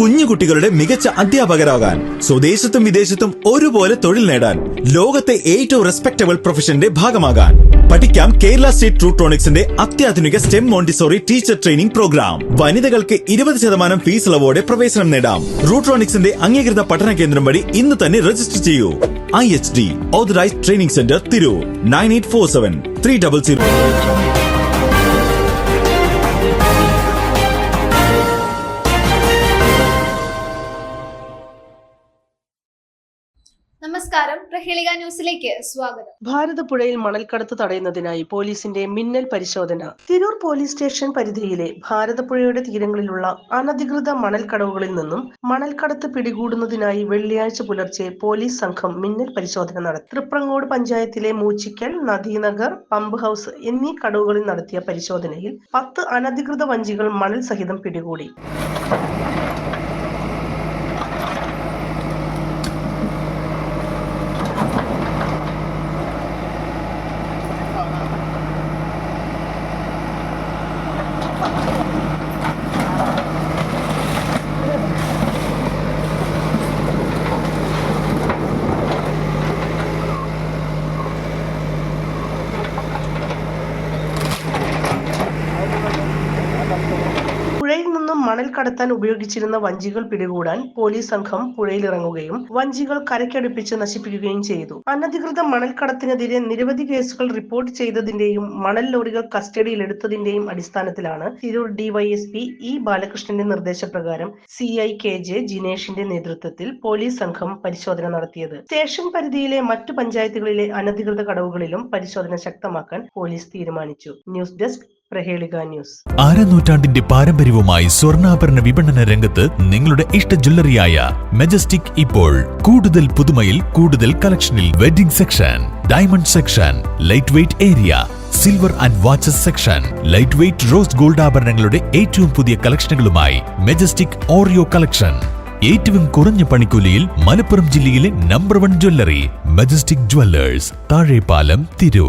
കുഞ്ഞുകുട്ടികളുടെ മികച്ച അധ്യാപകരാകാൻ, സ്വദേശത്തും വിദേശത്തും ഒരുപോലെ തൊഴിൽ നേടാൻ, ലോകത്തെ ഏറ്റവും റെസ്പെക്ടബിൾ പ്രൊഫഷന്റെ ഭാഗമാകാൻ. പഠിക്കാം കേരള സ്റ്റേറ്റ് റൂട്രോണിക്സിന്റെ അത്യാധുനിക STEM montessori teacher training program. വനിതകൾക്ക് 20% ഫീസ് ഇളവോടെ പ്രവേശനം നേടാം. റൂട്രോണിക്സിന്റെ അംഗീകൃത പഠന കേന്ദ്രം വഴി ഇന്ന് തന്നെ രജിസ്റ്റർ ചെയ്യൂ. IHD Authorized Training Center, Tirur, 9847 300. നമസ്കാരം, പ്രഹേളിക ന്യൂസിലേക്ക് സ്വാഗതം. ഭാരതപ്പുഴയിൽ മണൽക്കടത്ത് തടയുന്നതിനായി പോലീസിന്റെ മിന്നൽ പരിശോധന. തിരൂർ പോലീസ് സ്റ്റേഷൻ പരിധിയിലെ ഭാരതപ്പുഴയുടെ തീരങ്ങളിലുള്ള അനധികൃത മണൽക്കടവുകളിൽ നിന്നും മണൽക്കടത്ത് പിടികൂടുന്നതിനായി വെള്ളിയാഴ്ച പുലർച്ചെ പോലീസ് സംഘം മിന്നൽ പരിശോധന നടത്തി. തൃപ്രങ്ങോട് പഞ്ചായത്തിലെ മൂച്ചിക്കൽ, നദീനഗർ, പമ്പ് ഹൌസ് എന്നീ കടവുകളിൽ നടത്തിയ പരിശോധനയിൽ 10 അനധികൃത വഞ്ചികൾ മണൽ സഹിതം പിടികൂടി. പുഴയിൽ നിന്നും മണൽ കടത്താൻ ഉപയോഗിച്ചിരുന്ന വഞ്ചികൾ പിടികൂടാൻ പോലീസ് സംഘം പുഴയിലിറങ്ങുകയും വഞ്ചികൾ കരയ്ക്കടുപ്പിച്ച് നശിപ്പിക്കുകയും ചെയ്തു. അനധികൃത മണൽ കടത്തിനെതിരെ നിരവധി കേസുകൾ റിപ്പോർട്ട് ചെയ്തതിന്റെയും മണൽ ലോറികൾ കസ്റ്റഡിയിലെടുത്തതിന്റെയും അടിസ്ഥാനത്തിലാണ് തിരൂർ DYSP E ബാലകൃഷ്ണന്റെ നിർദ്ദേശപ്രകാരം CI KJ ജിനേഷിന്റെ നേതൃത്വത്തിൽ പോലീസ് സംഘം പരിശോധന നടത്തിയത്. സ്റ്റേഷൻ പരിധിയിലെ മറ്റു പഞ്ചായത്തുകളിലെ അനധികൃത കടവുകളിലും പരിശോധന ശക്തമാക്കാൻ പോലീസ് തീരുമാനിച്ചു. ന്യൂസ് ഡെസ്ക്, പ്രഹേളിക ന്യൂസ്. നൂറ്റാണ്ടിന്റെ പാരമ്പര്യവുമായി സ്വർണ്ണാഭരണ വിപണന രംഗത്ത് നിങ്ങളുടെ ഇഷ്ട ജ്വല്ലറിയായ മെജസ്റ്റിക് ഇപ്പോൾ കൂടുതൽ പുതുമയിൽ കൂടുതൽ കളക്ഷനിൽ. Wedding section, diamond section, lightweight area, silver and watches section, lightweight rose gold ആഭരണങ്ങളുടെ ഏറ്റവും പുതിയ കളക്ഷനുകളുമായി മെജസ്റ്റിക് ഓറിയോ കളക്ഷൻ. ഏറ്റവും കുറഞ്ഞ പണിക്കൂലിയിൽ മലപ്പുറം ജില്ലയിലെ number 1 jewellery majestic Jewellers, Thazhepalam, Tirur.